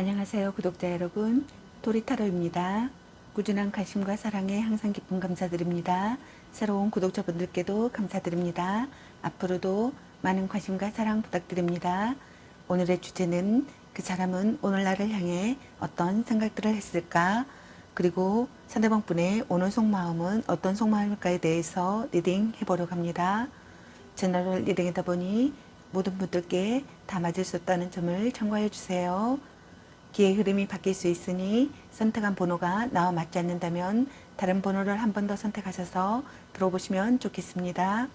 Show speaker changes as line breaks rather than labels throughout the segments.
안녕하세요, 구독자 여러분. 도리타로입니다. 꾸준한 관심과 사랑에 항상 기쁨 감사드립니다. 새로운 구독자분들께도 감사드립니다. 앞으로도 많은 관심과 사랑 부탁드립니다. 오늘의 주제는 그 사람은 오늘 나를 향해 어떤 생각들을 했을까? 그리고 상대방 분의 오늘 속마음은 어떤 속마음일까에 대해서 리딩 해보려고 합니다. 채널을 리딩하다 보니 모든 분들께 다 맞을 수 없다는 점을 참고해 주세요. 기의 흐름이 바뀔 수 있으니 선택한 번호가 나와 맞지 않는다면 다른 번호를 한 번 더 선택하셔서 들어보시면 좋겠습니다.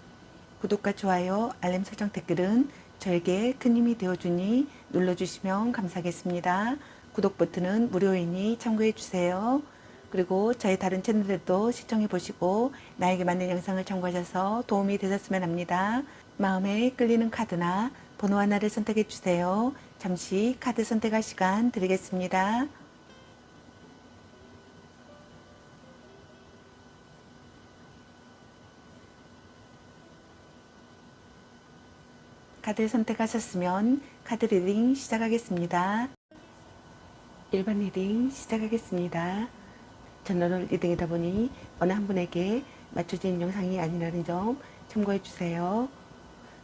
구독과 좋아요, 알림 설정, 댓글은 저에게 큰 힘이 되어주니 눌러주시면 감사하겠습니다. 구독 버튼은 무료이니 참고해주세요. 그리고 저희 다른 채널들도 시청해 보시고 나에게 맞는 영상을 참고하셔서 도움이 되셨으면 합니다. 마음에 끌리는 카드나 번호 하나를 선택해 주세요. 잠시 카드 선택할 시간 드리겠습니다. 카드 선택하셨으면 카드 리딩 시작하겠습니다. 1번 리딩 시작하겠습니다. 채널을 리딩하다 보니 어느 한 분에게 맞춰진 영상이 아니라는 점 참고해 주세요.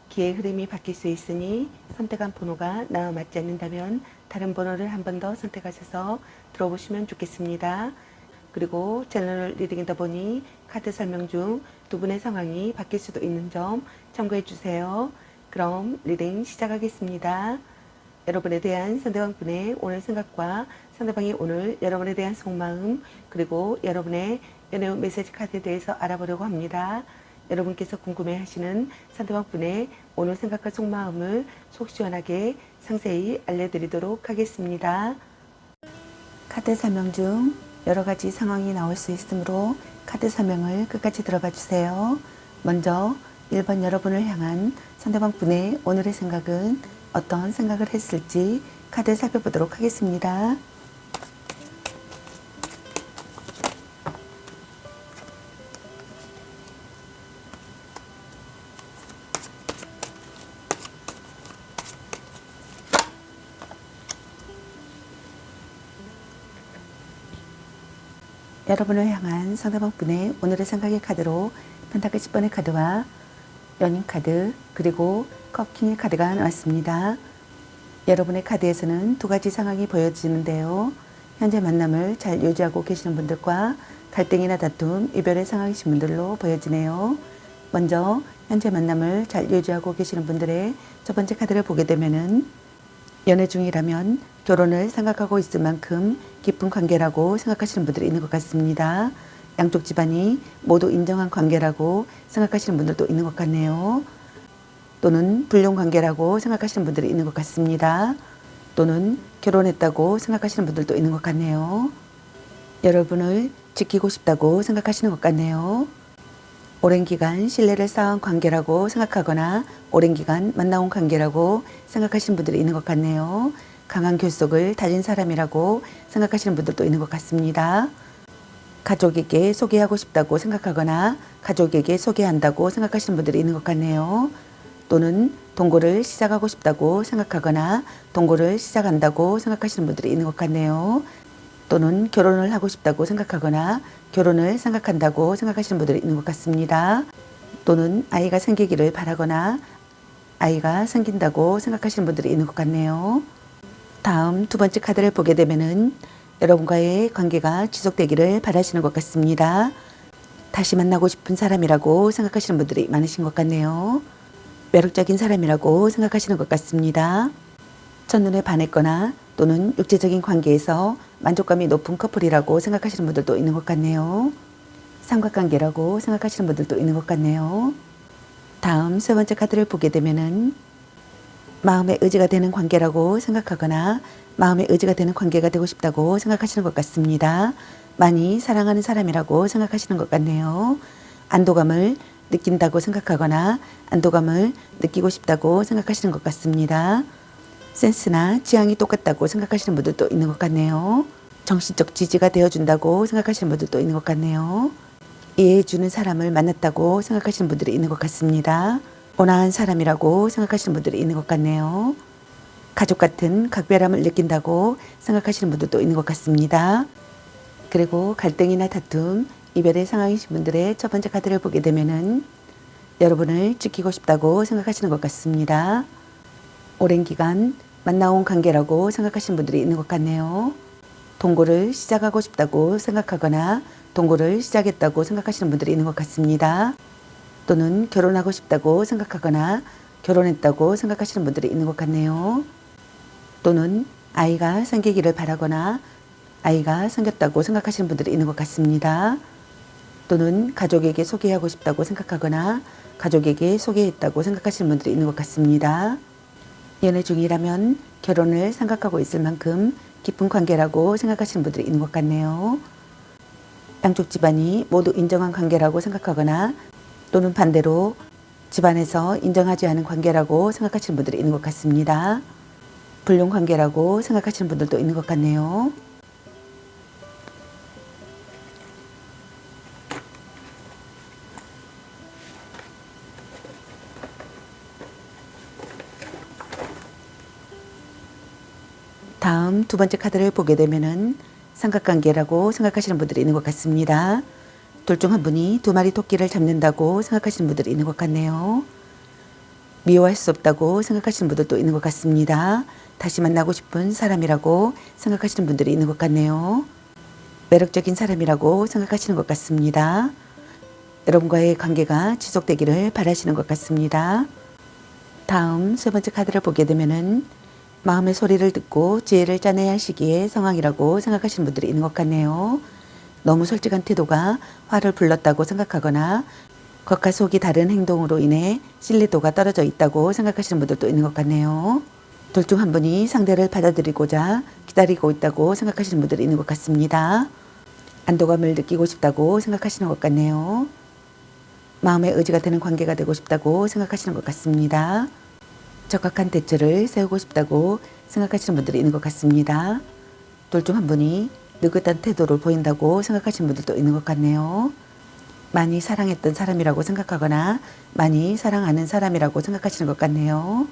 기의 흐름이 바뀔 수 있으니 선택한 번호가 나와 맞지 않는다면 다른 번호를 한 번 더 선택하셔서 들어보시면 좋겠습니다. 그리고 채널을 리딩하다 보니 카드 설명 중 두 분의 상황이 바뀔 수도 있는 점 참고해 주세요. 그럼 리딩 시작하겠습니다. 여러분에 대한 상대방 분의 오늘 생각과 상대방이 오늘 여러분에 대한 속마음, 그리고 여러분의 연애 메시지 카드에 대해서 알아보려고 합니다. 여러분께서 궁금해하시는 상대방 분의 오늘 생각과 속마음을 속 시원하게 상세히 알려드리도록 하겠습니다. 카드 설명 중 여러 가지 상황이 나올 수 있으므로 카드 설명을 끝까지 들어봐 주세요. 먼저 1번 여러분을 향한 상대방 분의 오늘의 생각은 어떤 생각을 했을지 카드 살펴보도록 하겠습니다. 여러분을 향한 상대방 분의 오늘의 생각의 카드로 펜타클 10번의 카드와 연인 카드, 그리고 컵킹의 카드가 나왔습니다. 여러분의 카드에서는 두 가지 상황이 보여지는데요. 현재 만남을 잘 유지하고 계시는 분들과 갈등이나 다툼, 이별의 상황이신 분들로 보여지네요. 먼저 현재 만남을 잘 유지하고 계시는 분들의 첫 번째 카드를 보게 되면은 연애 중이라면 결혼을 생각하고 있을 만큼 깊은 관계라고 생각하시는 분들이 있는 것 같습니다. 양쪽 집안이 모두 인정한 관계라고 생각하시는 분들도 있는 것 같네요. 또는 불륜 관계라고 생각하시는 분들이 있는 것 같습니다. 또는 결혼했다고 생각하시는 분들도 있는 것 같네요. 여러분을 지키고 싶다고 생각하시는 것 같네요. 오랜 기간 신뢰를 쌓은 관계라고 생각하거나 오랜 기간 만나온 관계라고 생각하시는 분들이 있는 것 같네요. 강한 결속을 다진 사람이라고 생각하시는 분들도 있는 것 같습니다. 가족에게 소개하고 싶다고 생각하거나 가족에게 소개한다고 생각하시는 분들이 있는 것 같네요. 또는 동거를 시작하고 싶다고 생각하거나 동거를 시작한다고 생각하시는 분들이 있는 것 같네요. 또는 결혼을 하고 싶다고 생각하거나 결혼을 생각한다고 생각하시는 분들이 있는 것 같습니다. 또는 아이가 생기기를 바라거나 아이가 생긴다고 생각하시는 분들이 있는 것 같네요. 다음 두 번째 카드를 보게 되면은 여러분과의 관계가 지속되기를 바라시는 것 같습니다. 다시 만나고 싶은 사람이라고 생각하시는 분들이 많으신 것 같네요. 매력적인 사람이라고 생각하시는 것 같습니다. 첫눈에 반했거나 또는 육체적인 관계에서 만족감이 높은 커플이라고 생각하시는 분들도 있는 것 같네요. 삼각관계라고 생각하시는 분들도 있는 것 같네요. 다음 세 번째 카드를 보게 되면은 마음의 의지가 되는 관계라고 생각하거나 마음의 의지가 되는 관계가 되고 싶다고 생각하시는 것 같습니다. 많이 사랑하는 사람이라고 생각하시는 것 같네요. 안도감을 느낀다고 생각하거나 안도감을 느끼고 싶다고 생각하시는 것 같습니다. 센스나 취향이 똑같다고 생각하시는 분들도 있는 것 같네요. 정신적 지지가 되어준다고 생각하시는 분들도 있는 것 같네요. 이해해주는 사람을 만났다고 생각하시는 분들이 있는 것 같습니다. 온화한 사람이라고 생각하시는 분들이 있는 것 같네요. 가족 같은 각별함을 느낀다고 생각하시는 분들도 있는 것 같습니다. 그리고 갈등이나 다툼, 이별의 상황이신 분들의 첫 번째 카드를 보게 되면은 여러분을 지키고 싶다고 생각하시는 것 같습니다. 오랜 기간 만나온 관계라고 생각하시는 분들이 있는 것 같네요. 동거를 시작하고 싶다고 생각하거나 동거를 시작했다고 생각하시는 분들이 있는 것 같습니다. 또는 결혼하고 싶다고 생각하거나 결혼했다고 생각하시는 분들이 있는 것 같네요. 또는 아이가 생기기를 바라거나 아이가 생겼다고 생각하시는 분들이 있는 것 같습니다. 또는 가족에게 소개하고 싶다고 생각하거나 가족에게 소개했다고 생각하시는 분들이 있는 것 같습니다. 연애 중이라면 결혼을 생각하고 있을 만큼 깊은 관계라고 생각하시는 분들이 있는 것 같네요. 양쪽 집안이 모두 인정한 관계라고 생각하거나 또는 반대로 집안에서 인정하지 않은 관계라고 생각하시는 분들이 있는 것 같습니다. 불륜 관계라고 생각하시는 분들도 있는 것 같네요. 다음 두 번째 카드를 보게 되면은 삼각관계라고 생각하시는 분들이 있는 것 같습니다. 둘 중 한 분이 두 마리 토끼를 잡는다고 생각하시는 분들이 있는 것 같네요. 미워할 수 없다고 생각하시는 분들도 있는 것 같습니다. 다시 만나고 싶은 사람이라고 생각하시는 분들이 있는 것 같네요. 매력적인 사람이라고 생각하시는 것 같습니다. 여러분과의 관계가 지속되기를 바라시는 것 같습니다. 다음 세 번째 카드를 보게 되면은 마음의 소리를 듣고 지혜를 짜내야 할 시기의 상황이라고 생각하시는 분들이 있는 것 같네요. 너무 솔직한 태도가 화를 불렀다고 생각하거나 겉과 속이 다른 행동으로 인해 신뢰도가 떨어져 있다고 생각하시는 분들도 있는 것 같네요. 둘 중 한 분이 상대를 받아들이고자 기다리고 있다고 생각하시는 분들이 있는 것 같습니다. 안도감을 느끼고 싶다고 생각하시는 것 같네요. 마음의 의지가 되는 관계가 되고 싶다고 생각하시는 것 같습니다. 적합한 대처를 세우고 싶다고 생각하시는 분들이 있는 것 같습니다. 둘 중 한 분이 느긋한 태도를 보인다고 생각하시는 분들도 있는 것 같네요. 많이 사랑했던 사람이라고 생각하거나 많이 사랑하는 사람이라고 생각하시는 것 같네요.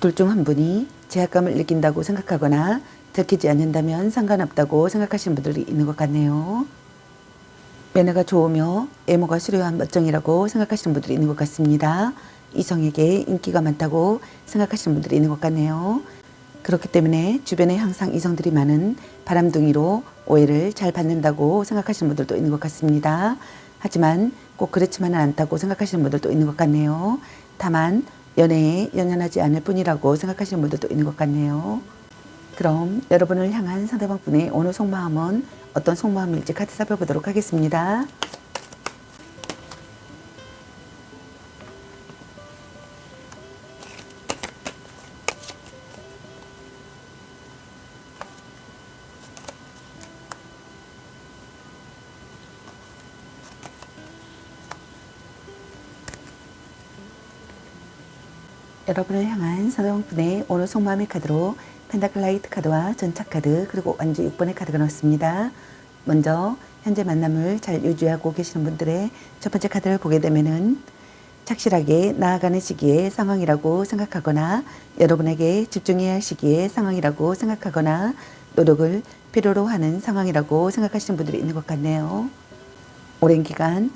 둘 중 한 분이 제약감을 느낀다고 생각하거나 들키지 않는다면 상관없다고 생각하시는 분들이 있는 것 같네요. 매너가 좋으며 외모가 수려한 멋쟁이라고 생각하시는 분들이 있는 것 같습니다. 이성에게 인기가 많다고 생각하시는 분들이 있는 것 같네요. 그렇기 때문에 주변에 항상 이성들이 많은 바람둥이로 오해를 잘 받는다고 생각하시는 분들도 있는 것 같습니다. 하지만 꼭 그렇지만은 않다고 생각하시는 분들도 있는 것 같네요. 다만 연애에 연연하지 않을 뿐이라고 생각하시는 분들도 있는 것 같네요. 그럼 여러분을 향한 상대방 분의 오늘 속마음은 어떤 속마음일지 카드 살펴보도록 하겠습니다. 여러분을 향한 상대방 분의 오늘 속마음의 카드로 펜타클 라이트 카드와 전차 카드 그리고 완주 6번의 카드가 나왔습니다. 먼저 현재 만남을 잘 유지하고 계시는 분들의 첫 번째 카드를 보게 되면은 착실하게 나아가는 시기의 상황이라고 생각하거나 여러분에게 집중해야 할 시기의 상황이라고 생각하거나 노력을 필요로 하는 상황이라고 생각하시는 분들이 있는 것 같네요. 오랜 기간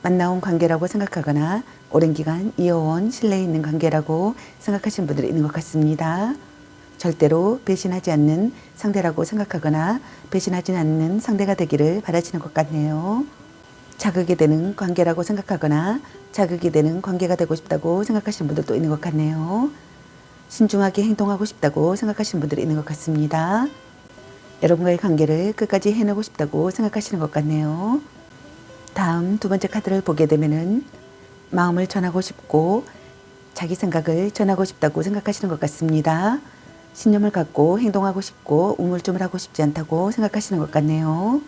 만나온 관계라고 생각하거나 오랜 기간 이어온 신뢰 있는 관계라고 생각하시는 분들이 있는 것 같습니다. 절대로 배신하지 않는 상대라고 생각하거나 배신하지 않는 상대가 되기를 바라시는 것 같네요. 자극이 되는 관계라고 생각하거나 자극이 되는 관계가 되고 싶다고 생각하시는 분들도 있는 것 같네요. 신중하게 행동하고 싶다고 생각하시는 분들이 있는 것 같습니다. 여러분과의 관계를 끝까지 해내고 싶다고 생각하시는 것 같네요. 다음 두 번째 카드를 보게 되면은 마음을 전하고 싶고 자기 생각을 전하고 싶다고 생각하시는 것 같습니다. 신념을 갖고 행동하고 싶고 우물쭈물 하고 싶지 않다고 생각하시는 것 같네요.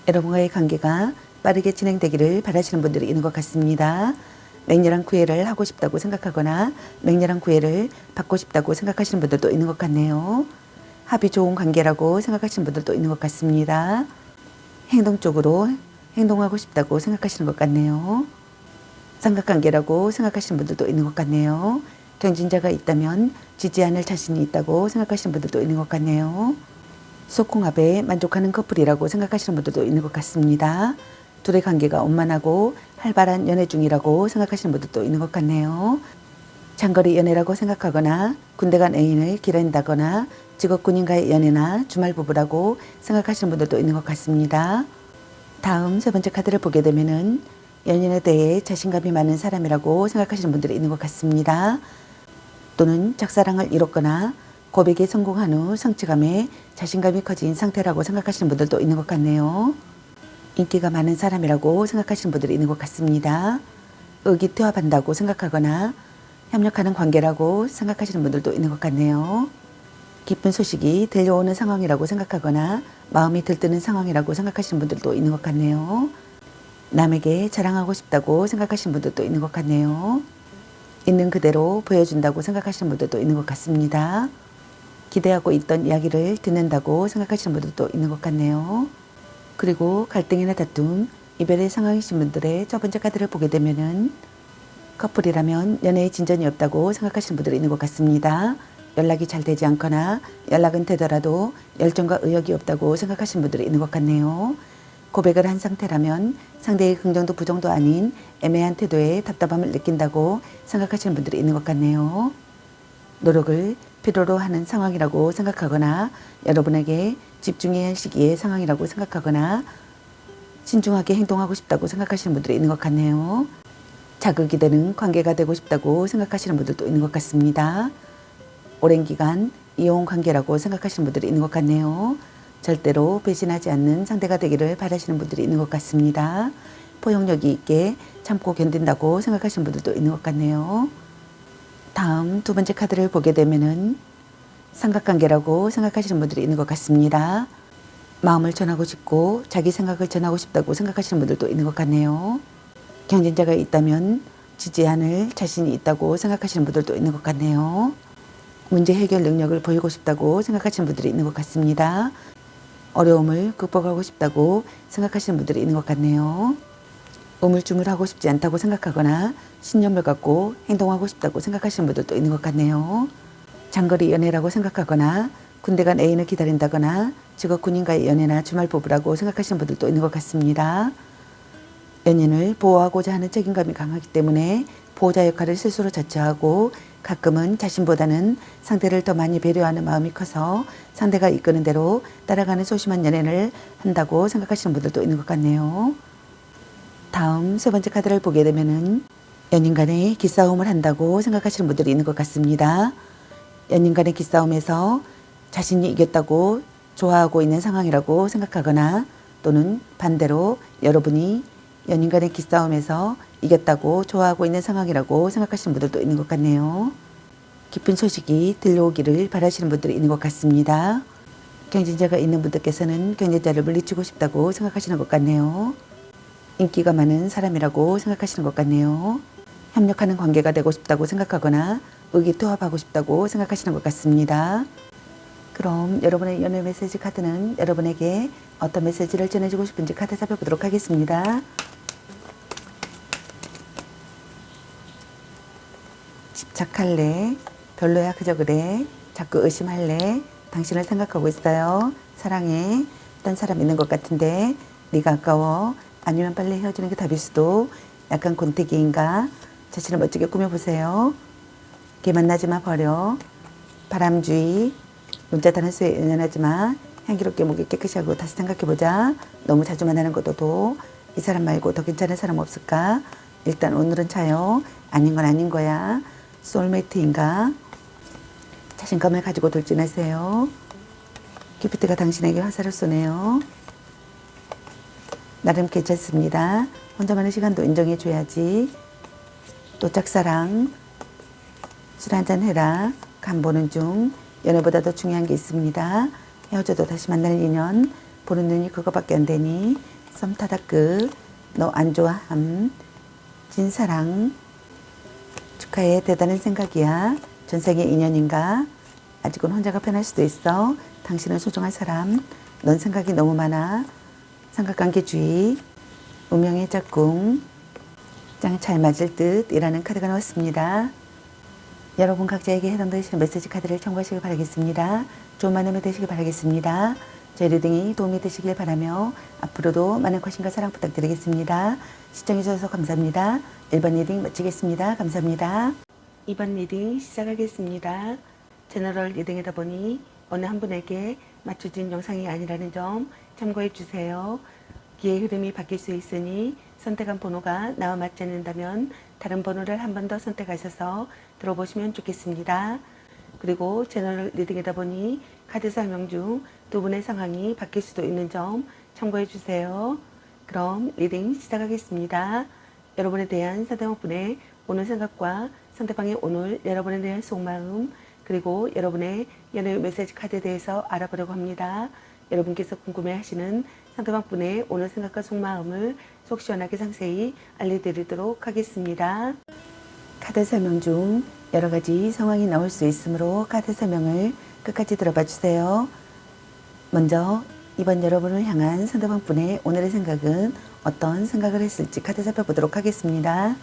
여러분과의 관계가 빠르게 진행되기를 바라시는 분들이 있는 것 같습니다. 맹렬한 구애를 하고 싶다고 생각하거나 맹렬한 구애를 받고 싶다고 생각하시는 분들도 있는 것 같네요. 합이 좋은 관계라고 생각하시는 분들도 있는 것 같습니다. 행동적으로 행동하고 싶다고 생각하시는 것 같네요. 삼각관계라고 생각하시는 분들도 있는 것 같네요. 경쟁자가 있다면 지지 않을 자신이 있다고 생각하시는 분들도 있는 것 같네요. 소궁합에 만족하는 커플이라고 생각하시는 분들도 있는 것 같습니다. 둘의 관계가 원만하고 활발한 연애 중이라고 생각하시는 분들도 있는 것 같네요. 장거리 연애라고 생각하거나 군대 간 애인을 기다린다거나 직업 군인과의 연애나 주말 부부라고 생각하시는 분들도 있는 것 같습니다. 다음 세 번째 카드를 보게 되면은 연인에 대해 자신감이 많은 사람이라고 생각하시는 분들이 있는 것 같습니다. 또는 짝사랑을 이뤘거나 고백에 성공한 후 성취감에 자신감이 커진 상태라고 생각하시는 분들도 있는 것 같네요. 인기가 많은 사람이라고 생각하시는 분들이 있는 것 같습니다. 의기투합한다고 생각하거나 협력하는 관계라고 생각하시는 분들도 있는 것 같네요. 기쁜 소식이 들려오는 상황이라고 생각하거나 마음이 들뜨는 상황이라고 생각하시는 분들도 있는 것 같네요. 남에게 자랑하고 싶다고 생각하시는 분들도 있는 것 같네요. 있는 그대로 보여준다고 생각하시는 분들도 있는 것 같습니다. 기대하고 있던 이야기를 듣는다고 생각하시는 분들도 있는 것 같네요. 그리고 갈등이나 다툼, 이별의 상황이신 분들의 첫 번째 카드를 보게 되면은 커플이라면 연애에 진전이 없다고 생각하시는 분들이 있는 것 같습니다. 연락이 잘 되지 않거나 연락은 되더라도 열정과 의욕이 없다고 생각하시는 분들이 있는 것 같네요. 고백을 한 상태라면 상대의 긍정도 부정도 아닌 애매한 태도에 답답함을 느낀다고 생각하시는 분들이 있는 것 같네요. 노력을 필요로 하는 상황이라고 생각하거나 여러분에게 집중해야 할 시기의 상황이라고 생각하거나 신중하게 행동하고 싶다고 생각하시는 분들이 있는 것 같네요. 자극이 되는 관계가 되고 싶다고 생각하시는 분들도 있는 것 같습니다. 오랜 기간 이혼 관계라고 생각하시는 분들이 있는 것 같네요. 절대로 배신하지 않는 상대가 되기를 바라시는 분들이 있는 것 같습니다. 포용력이 있게 참고 견딘다고 생각하시는 분들도 있는 것 같네요. 다음 두 번째 카드를 보게 되면은 삼각관계라고 생각하시는 분들이 있는 것 같습니다. 마음을 전하고 싶고 자기 생각을 전하고 싶다고 생각하시는 분들도 있는 것 같네요. 경쟁자가 있다면 지지 않을 자신이 있다고 생각하시는 분들도 있는 것 같네요. 문제 해결 능력을 보이고 싶다고 생각하시는 분들이 있는 것 같습니다. 어려움을 극복하고 싶다고 생각하시는 분들이 있는 것 같네요. 우물쭈물하고 싶지 않다고 생각하거나 신념을 갖고 행동하고 싶다고 생각하시는 분들도 있는 것 같네요. 장거리 연애라고 생각하거나 군대 간 애인을 기다린다거나 직업 군인과의 연애나 주말 부부라고 생각하시는 분들도 있는 것 같습니다. 연인을 보호하고자 하는 책임감이 강하기 때문에 보호자 역할을 스스로 자처하고 가끔은 자신보다는 상대를 더 많이 배려하는 마음이 커서 상대가 이끄는 대로 따라가는 소심한 연애를 한다고 생각하시는 분들도 있는 것 같네요. 다음 세 번째 카드를 보게 되면은 연인 간의 기싸움을 한다고 생각하시는 분들이 있는 것 같습니다. 연인 간의 기싸움에서 자신이 이겼다고 좋아하고 있는 상황이라고 생각하거나 또는 반대로 여러분이 연인 간의 기싸움에서 이겼다고 좋아하고 있는 상황이라고 생각하시는 분들도 있는 것 같네요. 기쁜 소식이 들려오기를 바라시는 분들이 있는 것 같습니다. 경쟁자가 있는 분들께서는 경쟁자를 물리치고 싶다고 생각하시는 것 같네요. 인기가 많은 사람이라고 생각하시는 것 같네요. 협력하는 관계가 되고 싶다고 생각하거나 의기투합하고 싶다고 생각하시는 것 같습니다. 그럼 여러분의 연애 메시지 카드는 여러분에게 어떤 메시지를 전해주고 싶은지 카드 살펴보도록 하겠습니다. 집착할래? 별로야 그저 그래? 자꾸 의심할래? 당신을 생각하고 있어요. 사랑해. 딴 사람 있는 것 같은데 네가 아까워. 아니면 빨리 헤어지는 게 답일 수도. 약간 곤태기인가? 자신을 멋지게 꾸며보세요. 걔 만나지 마 버려. 바람주의. 문자 단어수에 연연하지 마. 향기롭게 목이 깨끗이 하고 다시 생각해보자. 너무 자주 만나는 것도 이 사람 말고 더 괜찮은 사람 없을까? 일단 오늘은 차요. 아닌 건 아닌 거야. 소울메이트인가? 자신감을 가지고 돌진하세요. 큐피트가 당신에게 화살을 쏘네요. 나름 괜찮습니다. 혼자만의 시간도 인정해줘야지. 또 짝사랑. 술 한잔 해라. 간 보는 중. 연애보다 더 중요한 게 있습니다. 헤어져도 다시 만나는 인연. 보는 눈이 그거밖에 안 되니. 썸 타다 끝. 너 안 좋아함. 진사랑. 축하해. 대단한 생각이야. 전생의 인연인가? 아직은 혼자가 편할 수도 있어. 당신은 소중한 사람. 넌 생각이 너무 많아. 삼각관계주의. 운명의 짝꿍. 짱 잘 맞을 듯 이라는 카드가 나왔습니다. 여러분 각자에게 해당되시는 메시지 카드를 참고하시길 바라겠습니다. 좋은 만남이 되시길 바라겠습니다. 저희 리딩이 도움이 되시길 바라며 앞으로도 많은 관심과 사랑 부탁드리겠습니다. 시청해주셔서 감사합니다. 1번 리딩 마치겠습니다. 감사합니다. 2번 리딩 시작하겠습니다. 제너럴 리딩이다 보니 어느 한 분에게 맞춰진 영상이 아니라는 점 참고해 주세요. 기의 흐름이 바뀔 수 있으니 선택한 번호가 나와 맞지 않는다면 다른 번호를 한 번 더 선택하셔서 들어보시면 좋겠습니다. 그리고 제너럴 리딩이다 보니 카드 설명 중 두 분의 상황이 바뀔 수도 있는 점 참고해 주세요. 그럼 리딩 시작하겠습니다. 여러분에 대한 상대방분의 오늘 생각과 상대방의 오늘 여러분에 대한 속마음 그리고 여러분의 연애 메시지 카드에 대해서 알아보려고 합니다. 여러분께서 궁금해하시는 상대방분의 오늘 생각과 속마음을 속 시원하게 상세히 알려드리도록 하겠습니다. 카드 설명 중 여러 가지 상황이 나올 수 있으므로 카드 설명을 끝까지 들어봐 주세요. 먼저 이번 여러분을 향한 상대방분의 오늘의 생각은 어떤 생각을 했을지 카드 살펴보도록 하겠습니다.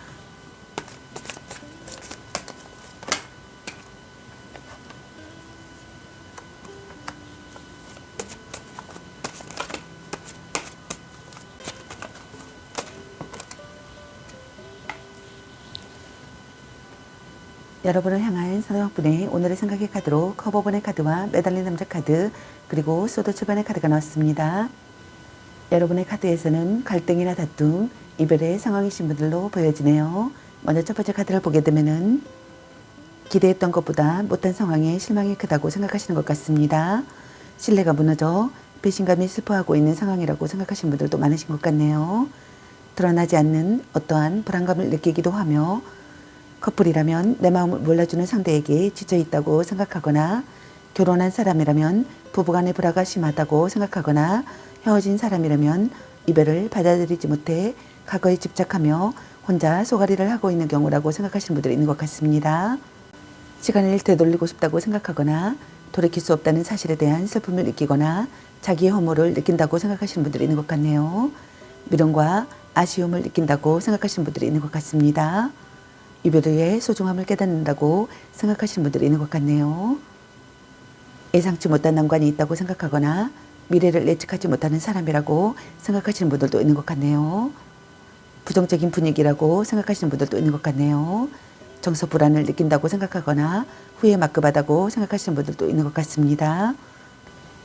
여러분을 향한 상대방분의 오늘의 생각의 카드로 커버본의 카드와 매달린 남자 카드 그리고 소드 7번의 카드가 나왔습니다. 여러분의 카드에서는 갈등이나 다툼, 이별의 상황이신 분들로 보여지네요. 먼저 첫 번째 카드를 보게 되면은 기대했던 것보다 못한 상황에 실망이 크다고 생각하시는 것 같습니다. 신뢰가 무너져 배신감이 슬퍼하고 있는 상황이라고 생각하시는 분들도 많으신 것 같네요. 드러나지 않는 어떠한 불안감을 느끼기도 하며 커플이라면 내 마음을 몰라주는 상대에게 지쳐있다고 생각하거나 결혼한 사람이라면 부부간의 불화가 심하다고 생각하거나 헤어진 사람이라면 이별을 받아들이지 못해 과거에 집착하며 혼자 소가리를 하고 있는 경우라고 생각하시는 분들이 있는 것 같습니다. 시간을 되돌리고 싶다고 생각하거나 돌이킬 수 없다는 사실에 대한 슬픔을 느끼거나 자기의 허물을 느낀다고 생각하시는 분들이 있는 것 같네요. 미련과 아쉬움을 느낀다고 생각하시는 분들이 있는 것 같습니다. 이별의 소중함을 깨닫는다고 생각하시는 분들이 있는 것 같네요. 예상치 못한 난관이 있다고 생각하거나 미래를 예측하지 못하는 사람이라고 생각하시는 분들도 있는 것 같네요. 부정적인 분위기라고 생각하시는 분들도 있는 것 같네요. 정서 불안을 느낀다고 생각하거나 후회 막급하다고 생각하시는 분들도 있는 것 같습니다.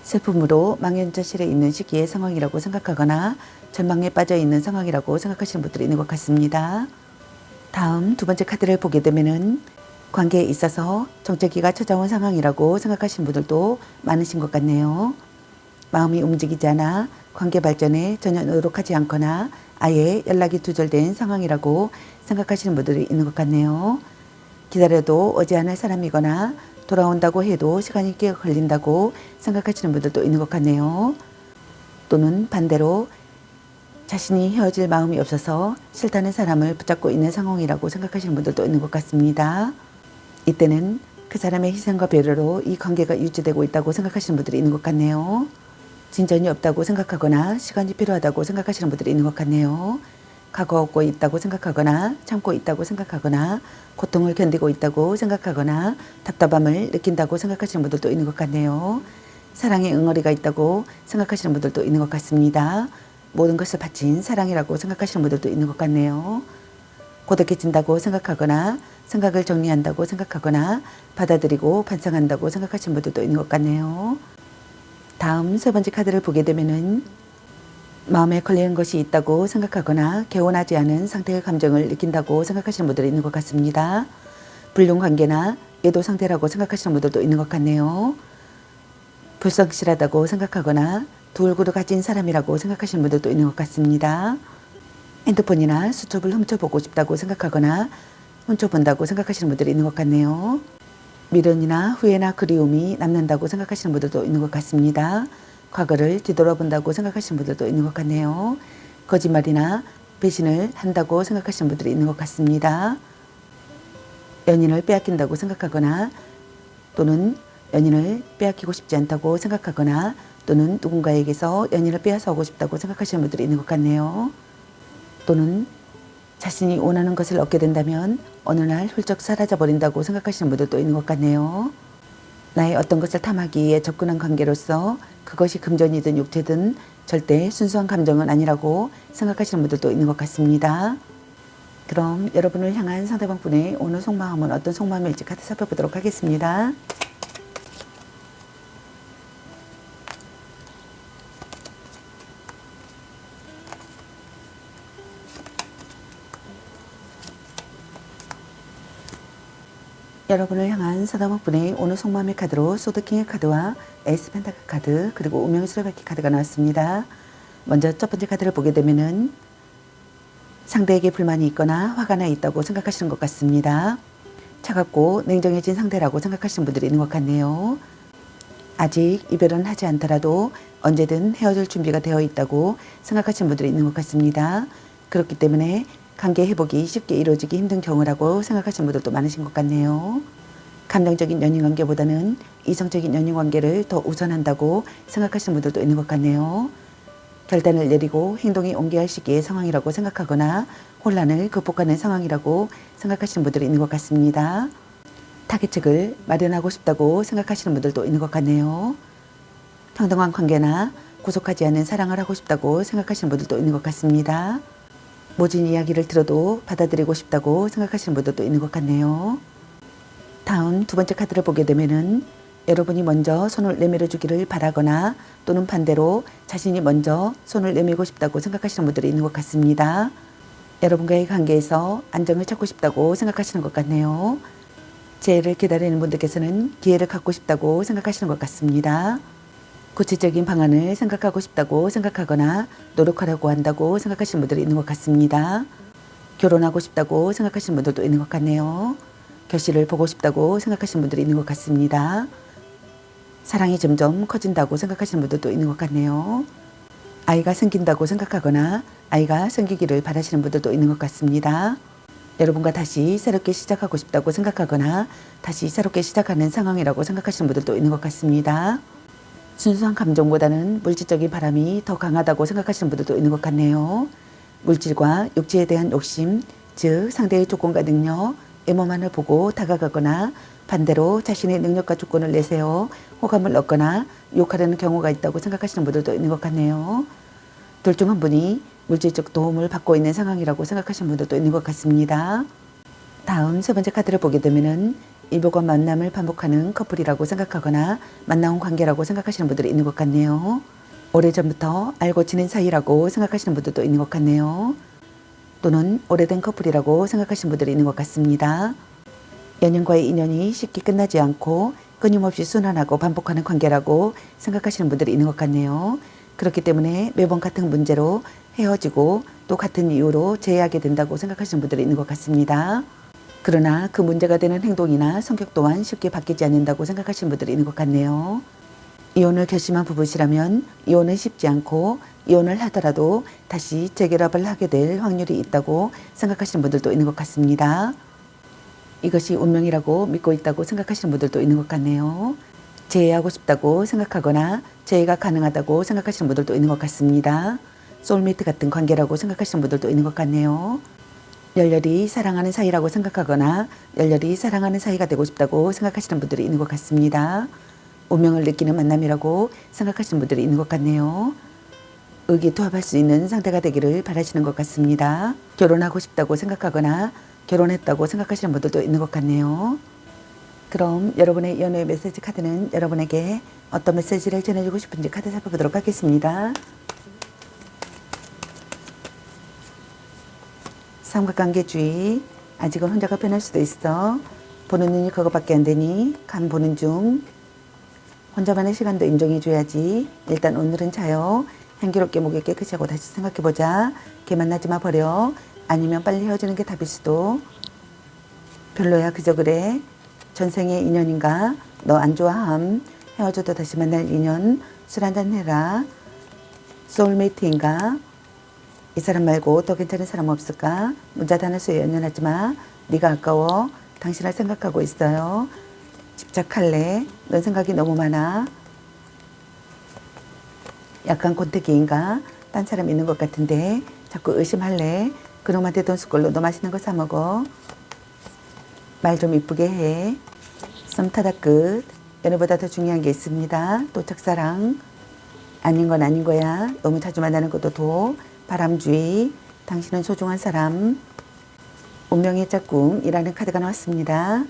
슬픔으로 망연자실해 있는 시기의 상황이라고 생각하거나 절망에 빠져 있는 상황이라고 생각하시는 분들이 있는 것 같습니다. 다음 두 번째 카드를 보게 되면은 관계에 있어서 정체기가 찾아온 상황이라고 생각하시는 분들도 많으신 것 같네요. 마음이 움직이지 않아 관계 발전에 전혀 노력하지 않거나 아예 연락이 두절된 상황이라고 생각하시는 분들이 있는 것 같네요. 기다려도 오지 않을 사람이거나 돌아온다고 해도 시간이 꽤 걸린다고 생각하시는 분들도 있는 것 같네요. 또는 반대로 자신이 헤어질 마음이 없어서 싫다는 사람을 붙잡고 있는 상황이라고 생각하시는 분들도 있는 것 같습니다. 이때는 그 사람의 희생과 배려로 이 관계가 유지되고 있다고 생각하시는 분들이 있는 것 같네요. 진전이 없다고 생각하거나 시간이 필요하다고 생각하시는 분들이 있는 것 같네요. 각오하고 있다고 생각하거나 참고 있다고 생각하거나 고통을 견디고 있다고 생각하거나 답답함을 느낀다고 생각하시는 분들도 있는 것 같네요. 사랑의 응어리가 있다고 생각하시는 분들도 있는 것 같습니다. 모든 것을 바친 사랑이라고 생각하시는 분들도 있는 것 같네요. 고독해진다고 생각하거나 생각을 정리한다고 생각하거나 받아들이고 반성한다고 생각하시는 분들도 있는 것 같네요. 다음 세 번째 카드를 보게 되면은 마음에 걸리는 것이 있다고 생각하거나 개운하지 않은 상태의 감정을 느낀다고 생각하시는 분들이 있는 것 같습니다. 불륜관계나 애도 상태라고 생각하시는 분들도 있는 것 같네요. 불성실하다고 생각하거나 두 얼굴을 가진 사람이라고 생각하시는 분들도 있는 것 같습니다. 핸드폰이나 수첩을 훔쳐보고 싶다고 생각하거나 훔쳐본다고 생각하시는 분들이 있는 것 같네요. 미련이나 후회나 그리움이 남는다고 생각하시는 분들도 있는 것 같습니다. 과거를 뒤돌아본다고 생각하시는 분들도 있는 것 같네요. 거짓말이나 배신을 한다고 생각하시는 분들이 있는 것 같습니다. 연인을 빼앗긴다고 생각하거나 또는 연인을 빼앗기고 싶지 않다고 생각하거나 또는 누군가에게서 연인을 빼앗아오고 싶다고 생각하시는 분들이 있는 것 같네요. 또는 자신이 원하는 것을 얻게 된다면 어느 날 훌쩍 사라져버린다고 생각하시는 분들도 있는 것 같네요. 나의 어떤 것을 탐하기 위해 접근한 관계로서 그것이 금전이든 육체든 절대 순수한 감정은 아니라고 생각하시는 분들도 있는 것 같습니다. 그럼 여러분을 향한 상대방 분의 오늘 속마음은 어떤 속마음일지 카드 살펴보도록 하겠습니다. 여러분을 향한 상대방 분의 오늘 속마음의 카드로 소드킹의 카드와 에이스 펜타클 카드 그리고 운명의 수레바퀴 카드가 나왔습니다. 먼저 첫 번째 카드를 보게 되면은 상대에게 불만이 있거나 화가 나 있다고 생각하시는 것 같습니다. 차갑고 냉정해진 상대라고 생각하시는 분들이 있는 것 같네요. 아직 이별은 하지 않더라도 언제든 헤어질 준비가 되어 있다고 생각하시는 분들이 있는 것 같습니다. 그렇기 때문에 관계 회복이 쉽게 이루어지기 힘든 경우라고 생각하시는 분들도 많으신 것 같네요. 감정적인 연인관계보다는 이성적인 연인관계를 더 우선한다고 생각하시는 분들도 있는 것 같네요. 결단을 내리고 행동에 옮겨야 할 시기의 상황이라고 생각하거나 혼란을 극복하는 상황이라고 생각하시는 분들이 있는 것 같습니다. 타겟책을 마련하고 싶다고 생각하시는 분들도 있는 것 같네요. 평등한 관계나 구속하지 않은 사랑을 하고 싶다고 생각하시는 분들도 있는 것 같습니다. 모진 이야기를 들어도 받아들이고 싶다고 생각하시는 분들도 있는 것 같네요. 다음 두 번째 카드를 보게 되면은 여러분이 먼저 손을 내밀어 주기를 바라거나 또는 반대로 자신이 먼저 손을 내밀고 싶다고 생각하시는 분들이 있는 것 같습니다. 여러분과의 관계에서 안정을 찾고 싶다고 생각하시는 것 같네요. 재해를 기다리는 분들께서는 기회를 갖고 싶다고 생각하시는 것 같습니다. 구체적인 방안을 생각하고 싶다고 생각하거나 노력하려고 한다고 생각하시는 분들이 있는 것 같습니다. 결혼하고 싶다고 생각하시는 분들도 있는 것 같네요. 결실을 보고 싶다고 생각하시는 분들이 있는 것 같습니다. 사랑이 점점 커진다고 생각하시는 분들도 있는 것 같네요. 아이가 생긴다고 생각하거나 아이가 생기기를 바라시는 분들도 있는 것 같습니다. 여러분과 다시 새롭게 시작하고 싶다고 생각하거나 다시 새롭게 시작하는 상황이라고 생각하시는 분들도 있는 것 같습니다. 순수한 감정보다는 물질적인 바람이 더 강하다고 생각하시는 분들도 있는 것 같네요. 물질과 육체에 대한 욕심, 즉 상대의 조건과 능력, 외모만을 보고 다가가거나 반대로 자신의 능력과 조건을 내세워 호감을 얻거나 유혹하려는 경우가 있다고 생각하시는 분들도 있는 것 같네요. 둘 중 한 분이 물질적 도움을 받고 있는 상황이라고 생각하시는 분들도 있는 것 같습니다. 다음 세 번째 카드를 보게 되면은 이별과 만남을 반복하는 커플이라고 생각하거나 만나온 관계라고 생각하시는 분들이 있는 것 같네요. 오래전부터 알고 지낸 사이라고 생각하시는 분들도 있는 것 같네요. 또는 오래된 커플이라고 생각하시는 분들이 있는 것 같습니다. 연인과의 인연이 쉽게 끝나지 않고 끊임없이 순환하고 반복하는 관계라고 생각하시는 분들이 있는 것 같네요. 그렇기 때문에 매번 같은 문제로 헤어지고 또 같은 이유로 재회하게 된다고 생각하시는 분들이 있는 것 같습니다. 그러나 그 문제가 되는 행동이나 성격 또한 쉽게 바뀌지 않는다고 생각하시는 분들이 있는 것 같네요. 이혼을 결심한 부부시라면 이혼은 쉽지 않고 이혼을 하더라도 다시 재결합을 하게 될 확률이 있다고 생각하시는 분들도 있는 것 같습니다. 이것이 운명이라고 믿고 있다고 생각하시는 분들도 있는 것 같네요. 재회하고 싶다고 생각하거나 재회가 가능하다고 생각하시는 분들도 있는 것 같습니다. 소울메이트 같은 관계라고 생각하시는 분들도 있는 것 같네요. 열렬히 사랑하는 사이라고 생각하거나 열렬히 사랑하는 사이가 되고 싶다고 생각하시는 분들이 있는 것 같습니다. 운명을 느끼는 만남이라고 생각하시는 분들이 있는 것 같네요. 의기투합할 수 있는 상대가 되기를 바라시는 것 같습니다. 결혼하고 싶다고 생각하거나 결혼했다고 생각하시는 분들도 있는 것 같네요. 그럼 여러분의 연애의 메시지 카드는 여러분에게 어떤 메시지를 전해주고 싶은지 카드 살펴보도록 하겠습니다. 삼각관계주의. 아직은 혼자가 편할 수도 있어. 보는 눈이 그거밖에 안 되니 간 보는 중. 혼자만의 시간도 인정해줘야지. 일단 오늘은 자요. 향기롭게 목에 깨끗이 하고 다시 생각해보자. 걔 만나지 마 버려. 아니면 빨리 헤어지는 게 답일 수도. 별로야 그저 그래. 전생의 인연인가? 너 안 좋아함. 헤어져도 다시 만날 인연. 술 한잔 해라. 소울메이트인가? 이 사람 말고 더 괜찮은 사람 없을까? 문자 단어수에 연연하지 마. 네가 아까워. 당신을 생각하고 있어요. 집착할래? 넌 생각이 너무 많아. 약간 권태기인가? 딴 사람 있는 것 같은데 자꾸 의심할래? 그놈한테 돈 숟걸로 너 맛있는 거 사 먹어. 말 좀 이쁘게 해. 썸 타다 끝. 연애보다 더 중요한 게 있습니다. 또 첫사랑. 아닌 건 아닌 거야. 너무 자주 만나는 것도 도. 바람주의. 당신은 소중한 사람. 운명의 짝꿍이라는 카드가 나왔습니다.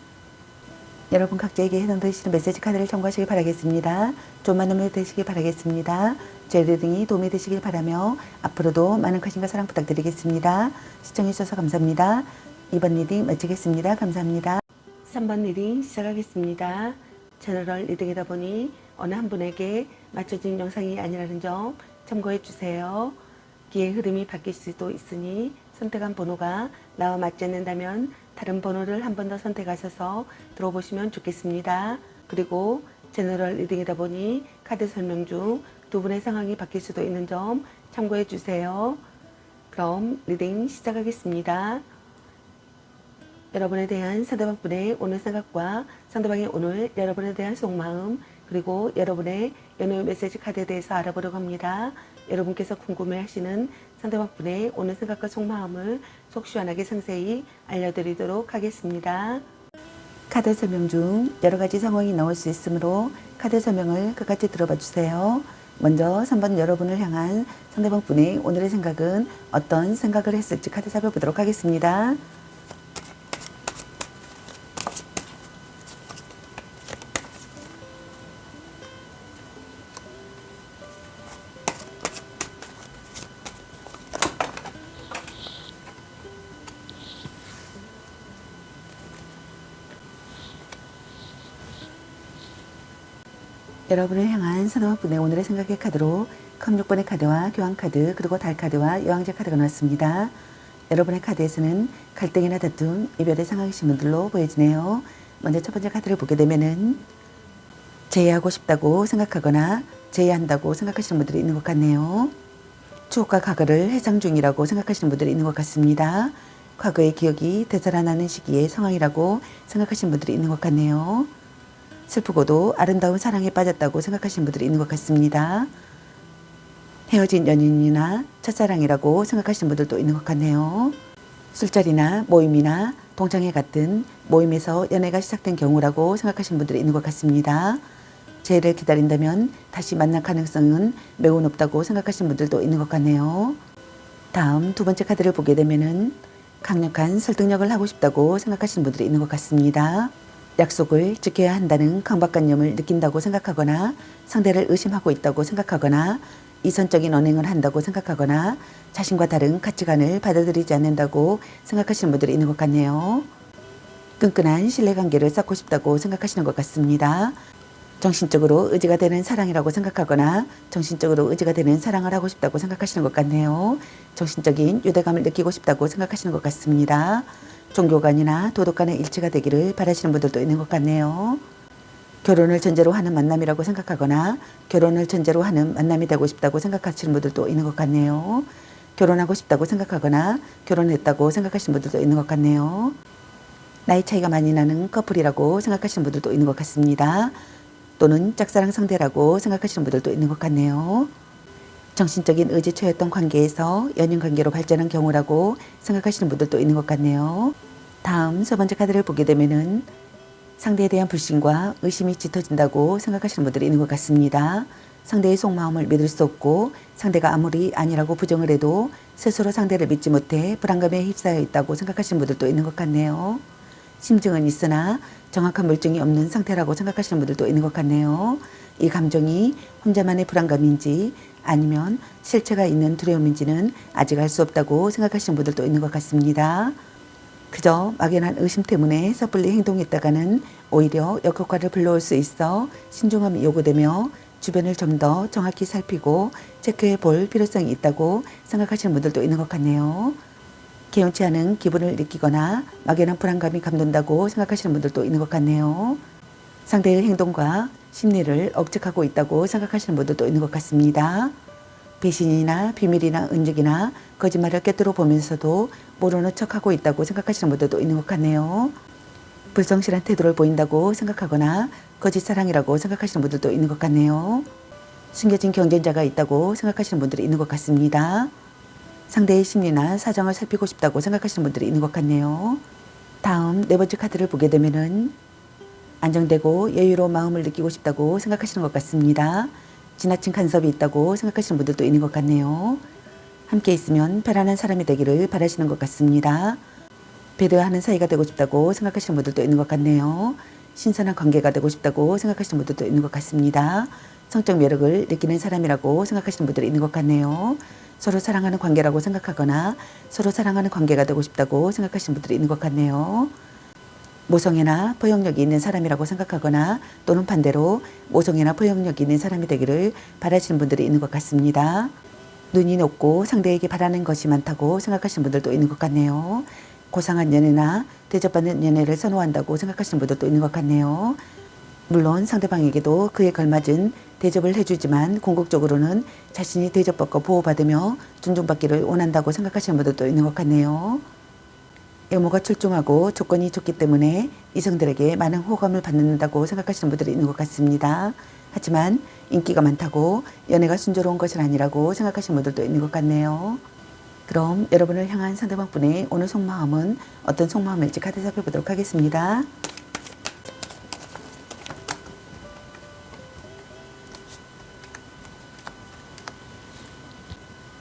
여러분 각자에게 해당되시는 메시지 카드를 참고하시길 바라겠습니다. 좋은 만남이 되시길 바라겠습니다. 제 리딩이 도움이 되시길 바라며 앞으로도 많은 관심과 사랑 부탁드리겠습니다. 시청해주셔서 감사합니다. 2번 리딩 마치겠습니다. 감사합니다. 3번 리딩 시작하겠습니다. 제너럴 리딩이다 보니 어느 한 분에게 맞춰진 영상이 아니라는 점 참고해 주세요. 기의 흐름이 바뀔 수도 있으니 선택한 번호가 나와 맞지 않는다면 다른 번호를 한 번 더 선택하셔서 들어보시면 좋겠습니다. 그리고 제너럴 리딩이다 보니 카드 설명 중 두 분의 상황이 바뀔 수도 있는 점 참고해 주세요. 그럼 리딩 시작하겠습니다. 여러분에 대한 상대방 분의 오늘 생각과 상대방의 오늘 여러분에 대한 속마음 그리고 여러분의 연애 메시지 카드에 대해서 알아보려고 합니다. 여러분께서 궁금해하시는 상대방 분의 오늘 생각과 속마음을 속 시원하게 상세히 알려드리도록 하겠습니다. 카드 설명 중 여러 가지 상황이 나올 수 있으므로 카드 설명을 끝까지 들어봐 주세요. 먼저 3번 여러분을 향한 상대방 분의 오늘의 생각은 어떤 생각을 했을지 카드 살펴보도록 하겠습니다. 여러분을 향한 상대방 분의 오늘의 생각의 카드로 컵 6번의 카드와 교환 카드 그리고 달 카드와 여왕제 카드가 나왔습니다. 여러분의 카드에서는 갈등이나 다툼, 이별의 상황이신 분들로 보여지네요. 먼저 첫 번째 카드를 보게 되면은 제의하고 싶다고 생각하거나 제의한다고 생각하시는 분들이 있는 것 같네요. 추억과 과거를 회상 중이라고 생각하시는 분들이 있는 것 같습니다. 과거의 기억이 되살아나는 시기의 상황이라고 생각하시는 분들이 있는 것 같네요. 슬프고도 아름다운 사랑에 빠졌다고 생각하시는 분들이 있는 것 같습니다. 헤어진 연인이나 첫사랑이라고 생각하시는 분들도 있는 것 같네요. 술자리나 모임이나 동창회 같은 모임에서 연애가 시작된 경우라고 생각하시는 분들이 있는 것 같습니다. 재회를 기다린다면 다시 만날 가능성은 매우 높다고 생각하시는 분들도 있는 것 같네요. 다음 두 번째 카드를 보게 되면은 강력한 설득력을 하고 싶다고 생각하시는 분들이 있는 것 같습니다. 약속을 지켜야 한다는 강박관념을 느낀다고 생각하거나 상대를 의심하고 있다고 생각하거나 이선적인 언행을 한다고 생각하거나 자신과 다른 가치관을 받아들이지 않는다고 생각하시는 분들이 있는 것 같네요. 끈끈한 신뢰관계를 쌓고 싶다고 생각하시는 것 같습니다. 정신적으로 의지가 되는 사랑이라고 생각하거나 정신적으로 의지가 되는 사랑을 하고 싶다고 생각하시는 것 같네요. 정신적인 유대감을 느끼고 싶다고 생각하시는 것 같습니다. 종교관이나 도덕관의 일치가 되기를 바라시는 분들도 있는 것 같네요. 결혼을 전제로 하는 만남이라고 생각하거나 결혼을 전제로 하는 만남이 되고 싶다고 생각하시는 분들도 있는 것 같네요. 결혼하고 싶다고 생각하거나 결혼했다고 생각하시는 분들도 있는 것 같네요. 나이 차이가 많이 나는 커플이라고 생각하시는 분들도 있는 것 같습니다. 또는 짝사랑 상대라고 생각하시는 분들도 있는 것 같네요. 정신적인 의지처였던 관계에서 연인 관계로 발전한 경우라고 생각하시는 분들도 있는 것 같네요. 다음 세 번째 카드를 보게 되면은 상대에 대한 불신과 의심이 짙어진다고 생각하시는 분들이 있는 것 같습니다. 상대의 속마음을 믿을 수 없고 상대가 아무리 아니라고 부정을 해도 스스로 상대를 믿지 못해 불안감에 휩싸여 있다고 생각하시는 분들도 있는 것 같네요. 심증은 있으나 정확한 물증이 없는 상태라고 생각하시는 분들도 있는 것 같네요. 이 감정이 혼자만의 불안감인지 아니면 실체가 있는 두려움인지는 아직 알 수 없다고 생각하시는 분들도 있는 것 같습니다. 그저 막연한 의심 때문에 섣불리 행동했다가는 오히려 역효과를 불러올 수 있어 신중함이 요구되며 주변을 좀 더 정확히 살피고 체크해 볼 필요성이 있다고 생각하시는 분들도 있는 것 같네요. 개운치 않은 기분을 느끼거나 막연한 불안감이 감돈다고 생각하시는 분들도 있는 것 같네요. 상대의 행동과 심리를 억측하고 있다고 생각하시는 분들도 있는 것 같습니다. 배신이나 비밀이나 은닉이나 거짓말을 꿰뚫어 보면서도 모르는 척하고 있다고 생각하시는 분들도 있는 것 같네요. 불성실한 태도를 보인다고 생각하거나 거짓 사랑이라고 생각하시는 분들도 있는 것 같네요. 숨겨진 경쟁자가 있다고 생각하시는 분들이 있는 것 같습니다. 상대의 심리나 사정을 살피고 싶다고 생각하시는 분들이 있는 것 같네요. 다음 네 번째 카드를 보게 되면은 안정되고 여유로운 마음을 느끼고 싶다고 생각하시는 것 같습니다. 지나친 간섭이 있다고 생각하시는 분들도 있는 것 같네요. 함께 있으면 편안한 사람이 되기를 바라시는 것 같습니다. 배려하는 사이가 되고 싶다고 생각하시는 분들도 있는 것 같네요. 신선한 관계가 되고 싶다고 생각하시는 분들도 있는 것 같습니다. 성적 매력을 느끼는 사람이라고 생각하시는 분들이 있는 것 같네요. 서로 사랑하는 관계라고 생각하거나 서로 사랑하는 관계가 되고 싶다고 생각하시는 분들이 있는 것 같네요. 모성애나 포용력이 있는 사람이라고 생각하거나 또는 반대로 모성애나 포용력이 있는 사람이 되기를 바라시는 분들이 있는 것 같습니다. 눈이 높고 상대에게 바라는 것이 많다고 생각하시는 분들도 있는 것 같네요. 고상한 연애나 대접받는 연애를 선호한다고 생각하시는 분들도 있는 것 같네요. 물론 상대방에게도 그에 걸맞은 대접을 해주지만 궁극적으로는 자신이 대접받고 보호받으며 존중받기를 원한다고 생각하시는 분들도 있는 것 같네요. 외모가 출중하고 조건이 좋기 때문에 이성들에게 많은 호감을 받는다고 생각하시는 분들이 있는 것 같습니다. 하지만 인기가 많다고 연애가 순조로운 것은 아니라고 생각하시는 분들도 있는 것 같네요. 그럼 여러분을 향한 상대방분의 오늘 속마음은 어떤 속마음일지 카드 살펴보도록 하겠습니다.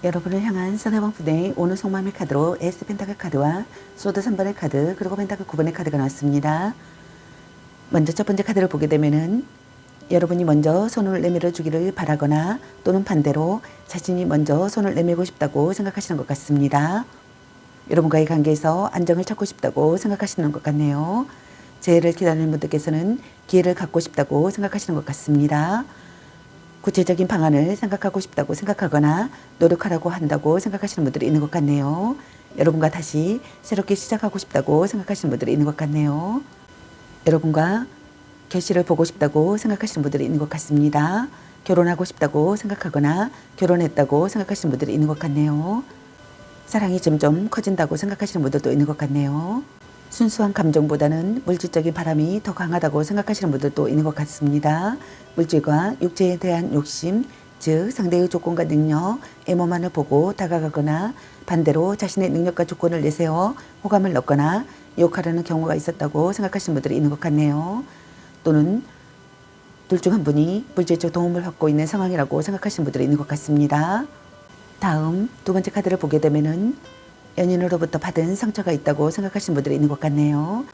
여러분을 향한 상대방분의 오늘 속마음의 카드로 에이스 펜타클 카드와 소드 3번의 카드 그리고 펜타클 9번의 카드가 나왔습니다. 먼저 첫 번째 카드를 보게 되면은 여러분이 먼저 손을 내밀어 주기를 바라거나 또는 반대로 자신이 먼저 손을 내밀고 싶다고 생각하시는 것 같습니다. 여러분과의 관계에서 안정을 찾고 싶다고 생각하시는 것 같네요. 재해를 기다리는 분들께서는 기회를 갖고 싶다고 생각하시는 것 같습니다. 구체적인 방안을 생각하고 싶다고 생각하거나 노력하라고 한다고 생각하시는 분들이 있는 것 같네요. 여러분과 다시 새롭게 시작하고 싶다고 생각하시는 분들이 있는 것 같네요. 여러분과 결실을 보고 싶다고 생각하시는 분들이 있는 것 같습니다. 결혼하고 싶다고 생각하거나 결혼했다고 생각하시는 분들이 있는 것 같네요. 사랑이 점점 커진다고 생각하시는 분들도 있는 것 같네요. 순수한 감정보다는 물질적인 바람이 더 강하다고 생각하시는 분들도 있는 것 같습니다. 물질과 육체에 대한 욕심, 즉 상대의 조건과 능력, 외모만을 보고 다가가거나 반대로 자신의 능력과 조건을 내세워 호감을 얻거나 유혹하려는 경우가 있었다고 생각하시는 분들이 있는 것 같네요. 또는 둘 중 한 분이 물질적 도움을 받고 있는 상황이라고 생각하시는 분들이 있는 것 같습니다. 다음 두 번째 카드를 보게 되면은 연인으로부터 받은 상처가 있다고 생각하시는 분들이 있는 것 같네요.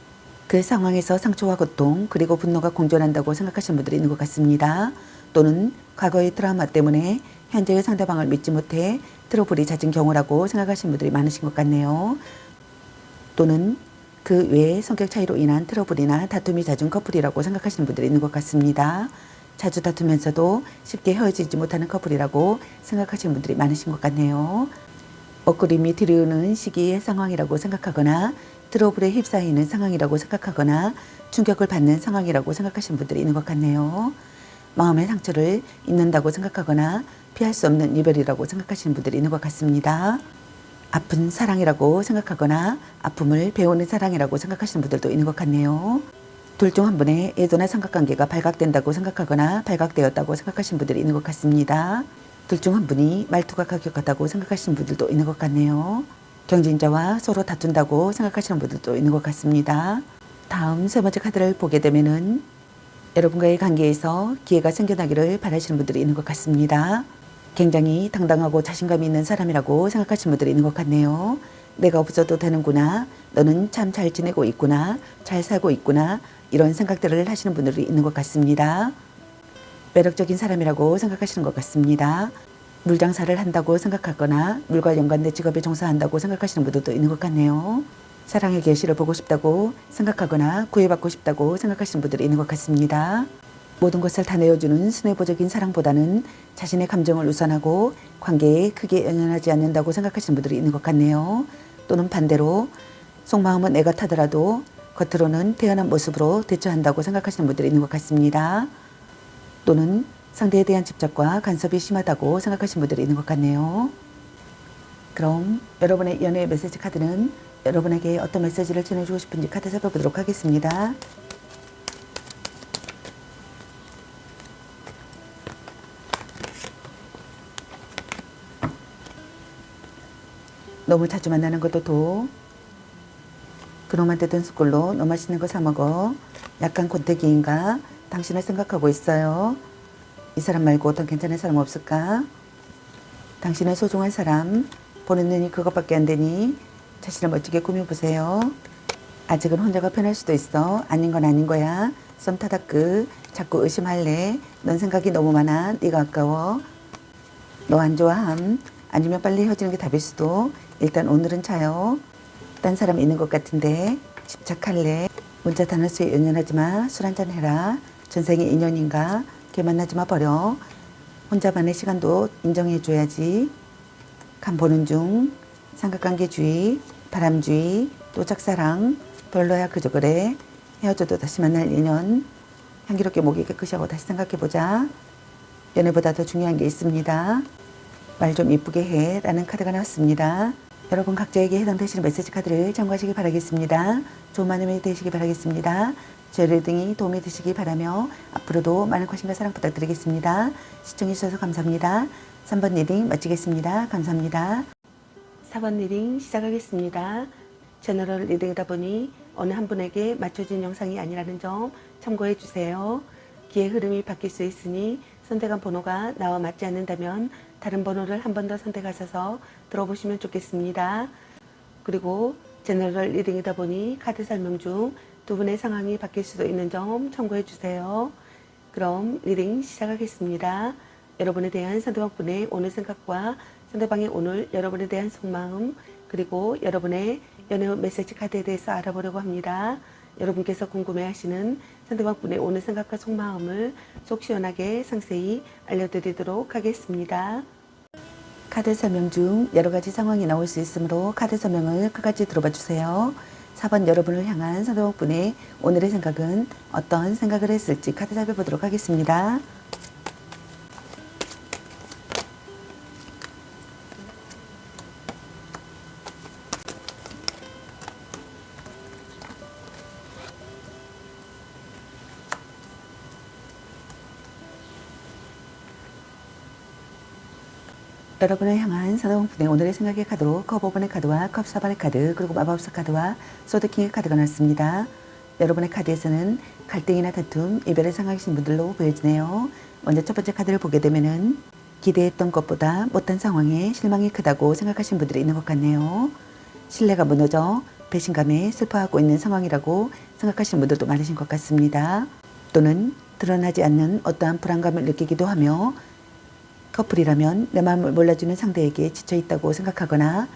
그 상황에서 상처와 고통 그리고 분노가 공존한다고 생각하시는 분들이 있는 것 같습니다. 또는 과거의 트라우마 때문에 현재의 상대방을 믿지 못해 트러블이 잦은 경우라고 생각하시는 분들이 많으신 것 같네요. 또는 그 외에 성격 차이로 인한 트러블이나 다툼이 잦은 커플이라고 생각하시는 분들이 있는 것 같습니다. 자주 다투면서도 쉽게 헤어지지 못하는 커플이라고 생각하시는 분들이 많으신 것 같네요. 먹구름이 들이오는 시기의 상황이라고 생각하거나 트러블에 휩싸이는 상황이라고 생각하거나 충격을 받는 상황이라고 생각하시는 분들이 있는 것 같네요. 마음의 상처를 잊는다고 생각하거나 피할 수 없는 이별이라고 생각하시는 분들이 있는 것 같습니다. 아픈 사랑이라고 생각하거나 아픔을 배우는 사랑이라고 생각하시는 분들도 있는 것 같네요. 둘 중 한 분의 애도나 삼각관계가 발각된다고 생각하거나 발각되었다고 생각하시는 분들이 있는 것 같습니다. 둘 중 한 분이 말투가 가격하다고 생각하시는 분들도 있는 것 같네요. 경쟁자와 서로 다툰다고 생각하시는 분들도 있는 것 같습니다. 다음 세 번째 카드를 보게 되면은 여러분과의 관계에서 기회가 생겨나기를 바라시는 분들이 있는 것 같습니다. 굉장히 당당하고 자신감이 있는 사람이라고 생각하시는 분들이 있는 것 같네요. 내가 없어도 되는구나. 너는 참 잘 지내고 있구나. 잘 살고 있구나. 이런 생각들을 하시는 분들이 있는 것 같습니다. 매력적인 사람이라고 생각하시는 것 같습니다. 물장사를 한다고 생각하거나 물과 연관된 직업에 종사한다고 생각하시는 분들도 있는 것 같네요. 사랑의 결실을 보고 싶다고 생각하거나 구애받고 싶다고 생각하시는 분들이 있는 것 같습니다. 모든 것을 다 내어주는 순애보적인 사랑보다는 자신의 감정을 우선하고 관계에 크게 연연하지 않는다고 생각하시는 분들이 있는 것 같네요. 또는 반대로 속마음은 애가 타더라도 겉으로는 태연한 모습으로 대처한다고 생각하시는 분들이 있는 것 같습니다. 또는 상대에 대한 집착과 간섭이 심하다고 생각하시는 분들이 있는 것 같네요. 그럼 여러분의 연애 메시지 카드는 여러분에게 어떤 메시지를 전해주고 싶은지 카드 살펴보도록 하겠습니다. 너무 자주 만나는 것도 도. 그놈한테 돈 숟걸로 너 맛있는 거 사 먹어. 약간 권태기인가? 당신을 생각하고 있어요. 이 사람 말고 더 괜찮은 사람 없을까? 당신은 소중한 사람. 보는 눈이 그것밖에 안 되니 자신을 멋지게 꾸며보세요. 아직은 혼자가 편할 수도 있어. 아닌 건 아닌 거야. 썸 타다끄. 자꾸 의심할래. 넌 생각이 너무 많아. 네가 아까워. 너 안 좋아함. 아니면 빨리 헤어지는 게 답일 수도. 일단 오늘은 자요. 딴 사람 있는 것 같은데 집착할래. 문자 단어수에 연연하지 마. 술 한잔 해라. 전생의 인연인가. 걔 만나지 마 버려. 혼자만의 시간도 인정해줘야지. 간 보는 중. 삼각관계주의. 바람주의. 또 짝사랑. 별로야 그저 그래. 헤어져도 다시 만날 인연. 향기롭게 목이 깨끗이 하고 다시 생각해보자. 연애보다 더 중요한 게 있습니다. 말 좀 이쁘게 해 라는 카드가 나왔습니다. 여러분 각자에게 해당되시는 메시지 카드를 참고하시기 바라겠습니다. 좋은 마음이 되시기 바라겠습니다. 제 리딩이 도움이 되시기 바라며 앞으로도 많은 관심과 사랑 부탁드리겠습니다. 시청해주셔서 감사합니다. 3번 리딩 마치겠습니다. 감사합니다. 4번 리딩 시작하겠습니다. 제너럴 리딩이다 보니 어느 한 분에게 맞춰진 영상이 아니라는 점 참고해 주세요. 기의 흐름이 바뀔 수 있으니 선택한 번호가 나와 맞지 않는다면 다른 번호를 한 번 더 선택하셔서 들어보시면 좋겠습니다. 그리고 제너럴 리딩이다 보니 카드 설명 중 두 분의 상황이 바뀔 수도 있는 점 참고해 주세요. 그럼 리딩 시작하겠습니다. 여러분에 대한 상대방분의 오늘 생각과 상대방의 오늘 여러분에 대한 속마음 그리고 여러분의 연애 메시지 카드에 대해서 알아보려고 합니다. 여러분께서 궁금해하시는 상대방분의 오늘 생각과 속마음을 속 시원하게 상세히 알려드리도록 하겠습니다. 카드 설명 중 여러 가지 상황이 나올 수 있으므로 카드 설명을 끝까지 들어봐 주세요. 4번 여러분을 향한 상대방분의 오늘의 생각은 어떤 생각을 했을지 카드 살펴보도록 하겠습니다. 여러분을 향한 상대방분의 오늘의 생각의 카드로 컵 5번의 카드와 컵 4번의 카드 그리고 마법사 카드와 소드킹의 카드가 나왔습니다. 여러분의 카드에서는 갈등이나 다툼, 이별의 상황이신 분들로 보여지네요. 먼저 첫 번째 카드를 보게 되면은 기대했던 것보다 못한 상황에 실망이 크다고 생각하신 분들이 있는 것 같네요. 신뢰가 무너져 배신감에 슬퍼하고 있는 상황이라고 생각하시는 분들도 많으신 것 같습니다. 또는 드러나지 않는 어떠한 불안감을 느끼기도 하며 커플이라면 내 마음을 몰라주는 상대에게 지쳐있다고 생각하거나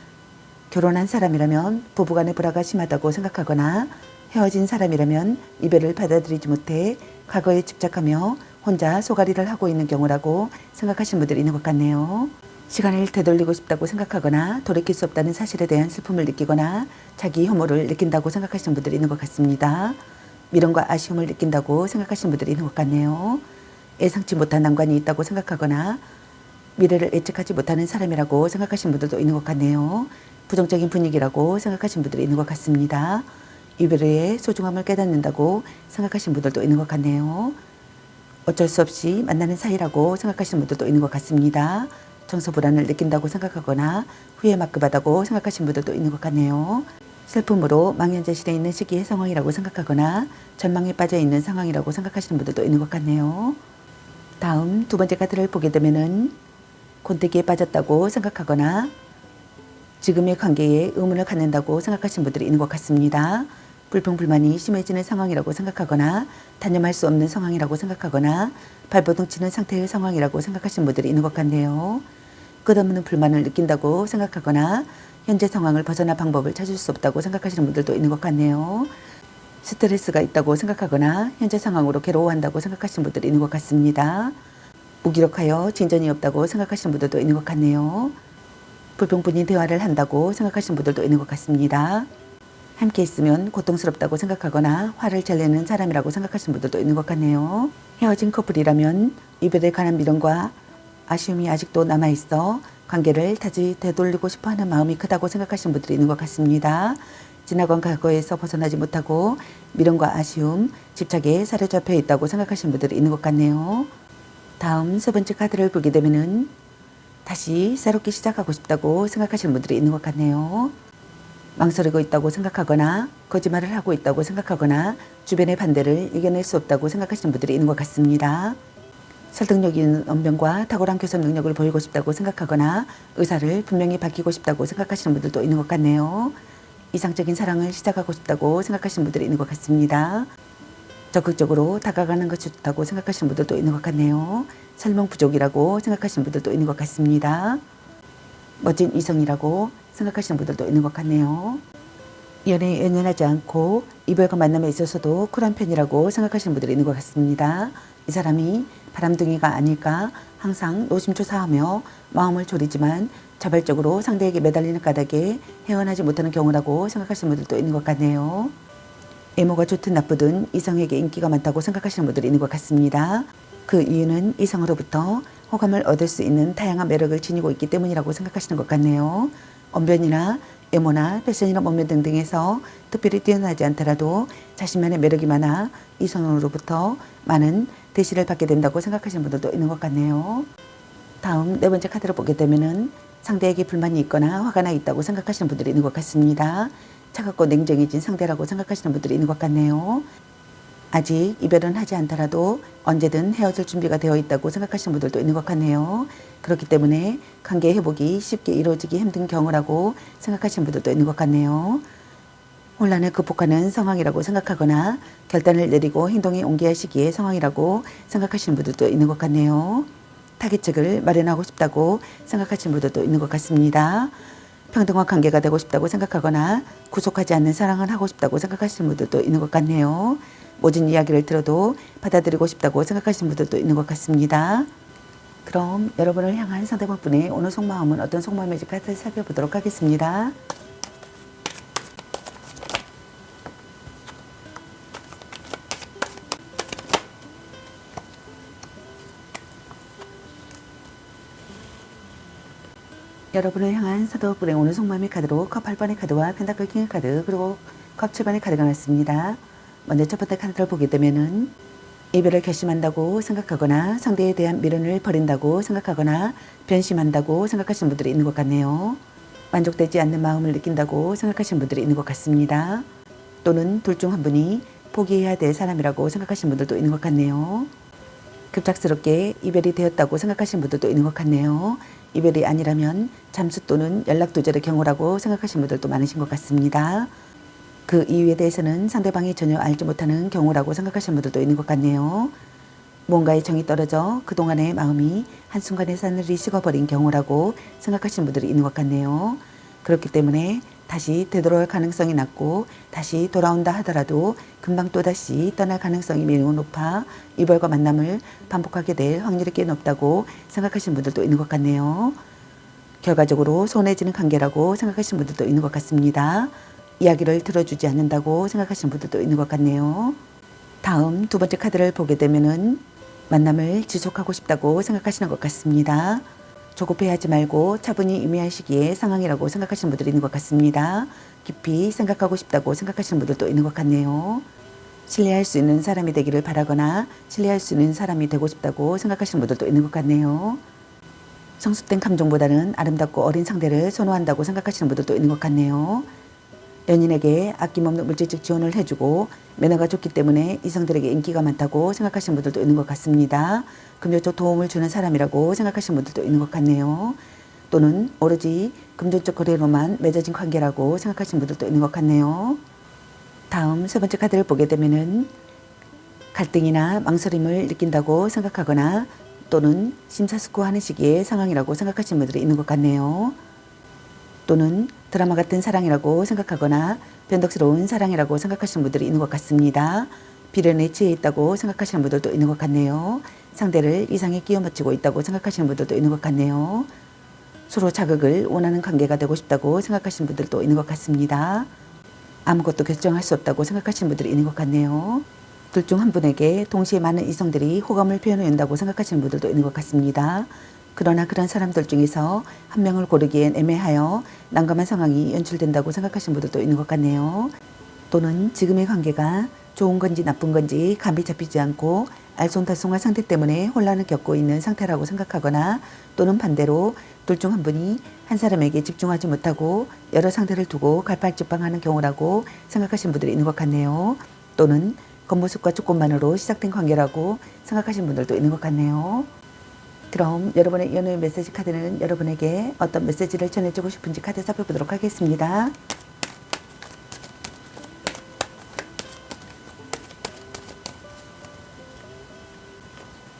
결혼한 사람이라면 부부간의 불화가 심하다고 생각하거나 헤어진 사람이라면 이별을 받아들이지 못해 과거에 집착하며 혼자 소가리를 하고 있는 경우라고 생각하시는 분들이 있는 것 같네요. 시간을 되돌리고 싶다고 생각하거나 돌이킬 수 없다는 사실에 대한 슬픔을 느끼거나 자기 혐오를 느낀다고 생각하시는 분들이 있는 것 같습니다. 미련과 아쉬움을 느낀다고 생각하시는 분들이 있는 것 같네요. 예상치 못한 난관이 있다고 생각하거나 미래를 예측하지 못하는 사람이라고 생각하시는 분들도 있는 것 같네요. 부정적인 분위기라고 생각하시는 분들이 있는 것 같습니다. 이별의 소중함을 깨닫는다고 생각하시는 분들도 있는 것 같네요. 어쩔 수 없이 만나는 사이라고 생각하시는 분들도 있는 것 같습니다. 정서 불안을 느낀다고 생각하거나 후회 막급하다고 생각하시는 분들도 있는 것 같네요. 슬픔으로 망연자실해 있는 시기의 상황이라고 생각하거나 절망에 빠져 있는 상황이라고 생각하시는 분들도 있는 것 같네요. 다음 두 번째 카드를 보게 되면은 곤태기에 빠졌다고 생각하거나 지금의 관계에 의문을 갖는다고 생각하시는 분들이 있는 것 같습니다. 불평불만이 심해지는 상황이라고 생각하거나 단념할 수 없는 상황이라고 생각하거나 발버둥 치는 상태의 상황이라고 생각하시는 분들이 있는 것 같네요. 끝없는 불만을 느낀다고 생각하거나 현재 상황을 벗어나 방법을 찾을 수 없다고 생각하시는 분들도 있는 것 같네요. 스트레스가 있다고 생각하거나 현재 상황으로 괴로워한다고 생각하시는 분들이 있는 것 같습니다. 무기력하여 진전이 없다고 생각하시는 분들도 있는 것 같네요. 불평분이 대화를 한다고 생각하시는 분들도 있는 것 같습니다. 함께 있으면 고통스럽다고 생각하거나 화를 잘 내는 사람이라고 생각하시는 분들도 있는 것 같네요. 헤어진 커플이라면 이별에 관한 미련과 아쉬움이 아직도 남아있어 관계를 다시 되돌리고 싶어하는 마음이 크다고 생각하시는 분들이 있는 것 같습니다. 지나간 과거에서 벗어나지 못하고 미련과 아쉬움, 집착에 사로잡혀 있다고 생각하시는 분들이 있는 것 같네요. 다음 세 번째 카드를 보게 되면은 다시 새롭게 시작하고 싶다고 생각하시는 분들이 있는 것 같네요. 망설이고 있다고 생각하거나 거짓말을 하고 있다고 생각하거나 주변의 반대를 이겨낼 수 없다고 생각하시는 분들이 있는 것 같습니다. 설득력 있는 언변과 탁월한 교섭 능력을 보이고 싶다고 생각하거나 의사를 분명히 밝히고 싶다고 생각하시는 분들도 있는 것 같네요. 이상적인 사랑을 시작하고 싶다고 생각하시는 분들이 있는 것 같습니다. 적극적으로 다가가는 것이 좋다고 생각하시는 분들도 있는 것 같네요. 설명 부족이라고 생각하시는 분들도 있는 것 같습니다. 멋진 이성이라고 생각하시는 분들도 있는 것 같네요. 연애에 연연하지 않고 이별과 만남에 있어서도 쿨한 편이라고 생각하시는 분들이 있는 것 같습니다. 이 사람이 바람둥이가 아닐까 항상 노심초사하며 마음을 졸이지만 자발적으로 상대에게 매달리는 까닭에 헤어나지 못하는 경우라고 생각하시는 분들도 있는 것 같네요. 외모가 좋든 나쁘든 이성에게 인기가 많다고 생각하시는 분들이 있는 것 같습니다. 그 이유는 이성으로부터 호감을 얻을 수 있는 다양한 매력을 지니고 있기 때문이라고 생각하시는 것 같네요. 언변이나 외모나 패션이나 몸매 등등에서 특별히 뛰어나지 않더라도 자신만의 매력이 많아 이성으로부터 많은 대시를 받게 된다고 생각하시는 분들도 있는 것 같네요. 다음 네 번째 카드를 보게 되면은 상대에게 불만이 있거나 화가 나 있다고 생각하시는 분들이 있는 것 같습니다. 차갑고 냉정해진 상대라고 생각하시는 분들이 있는 것 같네요. 아직 이별은 하지 않더라도 언제든 헤어질 준비가 되어 있다고 생각하시는 분들도 있는 것 같네요. 그렇기 때문에 관계 회복이 쉽게 이루어지기 힘든 경우라고 생각하시는 분들도 있는 것 같네요. 혼란을 극복하는 상황이라고 생각하거나 결단을 내리고 행동에 옮겨야 시기의 상황이라고 생각하시는 분들도 있는 것 같네요. 타깃책을 마련하고 싶다고 생각하시는 분들도 있는 것 같습니다. 평등한 관계가 되고 싶다고 생각하거나 구속하지 않는 사랑을 하고 싶다고 생각하시는 분들도 있는 것 같네요. 모든 이야기를 들어도 받아들이고 싶다고 생각하시는 분들도 있는 것 같습니다. 그럼 여러분을 향한 상대방분의 오늘 속마음은 어떤 속마음인지 카드를 살펴보도록 하겠습니다. 여러분을 향한 상대방분의 오늘 속마음의 카드로 컵 8번의 카드와 펜타클 킹의 카드 그리고 컵 7번의 카드가 나왔습니다. 먼저 첫 번째 카드를 보게 되면은 이별을 결심한다고 생각하거나 상대에 대한 미련을 버린다고 생각하거나 변심한다고 생각하시는 분들이 있는 것 같네요. 만족되지 않는 마음을 느낀다고 생각하시는 분들이 있는 것 같습니다. 또는 둘 중 한 분이 포기해야 될 사람이라고 생각하시는 분들도 있는 것 같네요. 급작스럽게 이별이 되었다고 생각하시는 분들도 있는 것 같네요. 이별이 아니라면 잠수 또는 연락 두절의 경우라고 생각하시는 분들도 많으신 것 같습니다. 그 이유에 대해서는 상대방이 전혀 알지 못하는 경우라고 생각하시는 분들도 있는 것 같네요. 뭔가에 정이 떨어져 그동안의 마음이 한순간에 사늘이 식어버린 경우라고 생각하시는 분들이 있는 것 같네요. 그렇기 때문에 다시 되돌아올 가능성이 낮고 다시 돌아온다 하더라도 금방 또다시 떠날 가능성이 매우 높아 이별과 만남을 반복하게 될 확률이 꽤 높다고 생각하시는 분들도 있는 것 같네요. 결과적으로 소원해지는 관계라고 생각하시는 분들도 있는 것 같습니다. 이야기를 들어주지 않는다고 생각하시는 분들도 있는 것 같네요. 다음 두 번째 카드를 보게 되면은 만남을 지속하고 싶다고 생각하시는 것 같습니다. 조급해하지 말고 차분히 임해할 시기의 상황이라고 생각하시는 분들이 있는 것 같습니다. 깊이 생각하고 싶다고 생각하시는 분들도 있는 것 같네요. 신뢰할 수 있는 사람이 되기를 바라거나 신뢰할 수 있는 사람이 되고 싶다고 생각하시는 분들도 있는 것 같네요. 성숙된 감정보다는 아름답고 어린 상대를 선호한다고 생각하시는 분들도 있는 것 같네요. 연인에게 아낌없는 물질적 지원을 해주고 매너가 좋기 때문에 이성들에게 인기가 많다고 생각하시는 분들도 있는 것 같습니다. 금전적 도움을 주는 사람이라고 생각하시는 분들도 있는 것 같네요. 또는 오로지 금전적 거래로만 맺어진 관계라고 생각하시는 분들도 있는 것 같네요. 다음 세 번째 카드를 보게 되면은 갈등이나 망설임을 느낀다고 생각하거나 또는 심사숙고하는 시기의 상황이라고 생각하시는 분들이 있는 것 같네요. 또는 드라마 같은 사랑이라고 생각하거나 변덕스러운 사랑이라고 생각하시는 분들이 있는 것 같습니다. 비련에 취해 있다고 생각하시는 분들도 있는 것 같네요. 상대를 이상에 끼워 맞추고 있다고 생각하시는 분들도 있는 것 같네요. 서로 자극을 원하는 관계가 되고 싶다고 생각하시는 분들도 있는 것 같습니다. 아무것도 결정할 수 없다고 생각하시는 분들이 있는 것 같네요. 둘 중 한 분에게 동시에 많은 이성들이 호감을 표현해 온다고 생각하시는 분들도 있는 것 같습니다. 그러나 그런 사람들 중에서 한 명을 고르기엔 애매하여 난감한 상황이 연출된다고 생각하시는 분들도 있는 것 같네요. 또는 지금의 관계가 좋은 건지 나쁜 건지 감이 잡히지 않고 알쏭달쏭한 상태 때문에 혼란을 겪고 있는 상태라고 생각하거나 또는 반대로 둘 중 한 분이 한 사람에게 집중하지 못하고 여러 상대를 두고 갈팡질팡하는 경우라고 생각하신 분들이 있는 것 같네요. 또는 겉모습과 조건만으로 시작된 관계라고 생각하신 분들도 있는 것 같네요. 그럼 여러분의 연애 메시지 카드는 여러분에게 어떤 메시지를 전해주고 싶은지 카드 살펴보도록 하겠습니다.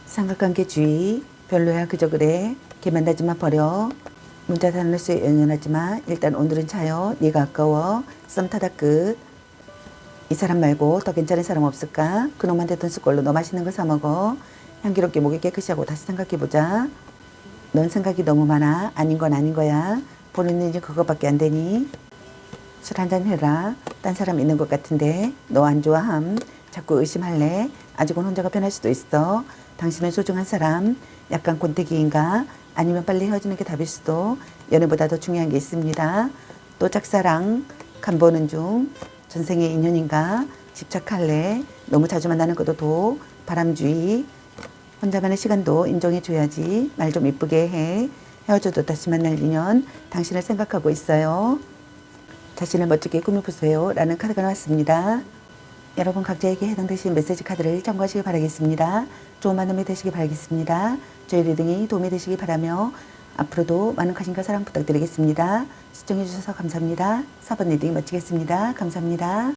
삼각관계 주의, 별로야 그저 그래, 걔 만나지마 버려, 문자 단어수에 연연하지마, 일단 오늘은 자요, 네가 아까워, 썸 타다 끝, 이 사람 말고 더 괜찮은 사람 없을까? 그놈한테 돈 쓸 걸로 너 맛있는 거 사 먹어. 향기롭게 목이 깨끗이 하고 다시 생각해보자. 넌 생각이 너무 많아. 아닌 건 아닌 거야. 보는 눈이 그거밖에 안 되니. 술 한잔 해라. 딴 사람 있는 것 같은데 너 안 좋아함. 자꾸 의심할래. 아직은 혼자가 편할 수도 있어. 당신은 소중한 사람. 약간 곤태기인가? 아니면 빨리 헤어지는 게 답일 수도. 연애보다 더 중요한 게 있습니다. 또 짝사랑. 간 보는 중. 전생의 인연인가? 집착할래? 너무 자주 만나는 것도 도. 바람주의. 혼자만의 시간도 인정해줘야지. 말 좀 이쁘게 해. 헤어져도 다시 만날 인연. 당신을 생각하고 있어요. 자신을 멋지게 꾸며보세요. 라는 카드가 나왔습니다. 여러분 각자에게 해당되신 메시지 카드를 참고하시기 바라겠습니다. 좋은 만남이 되시기 바라겠습니다. 저희 리딩이 도움이 되시기 바라며 앞으로도 많은 관심과 사랑 부탁드리겠습니다. 시청해주셔서 감사합니다. 4번 리딩 마치겠습니다. 감사합니다.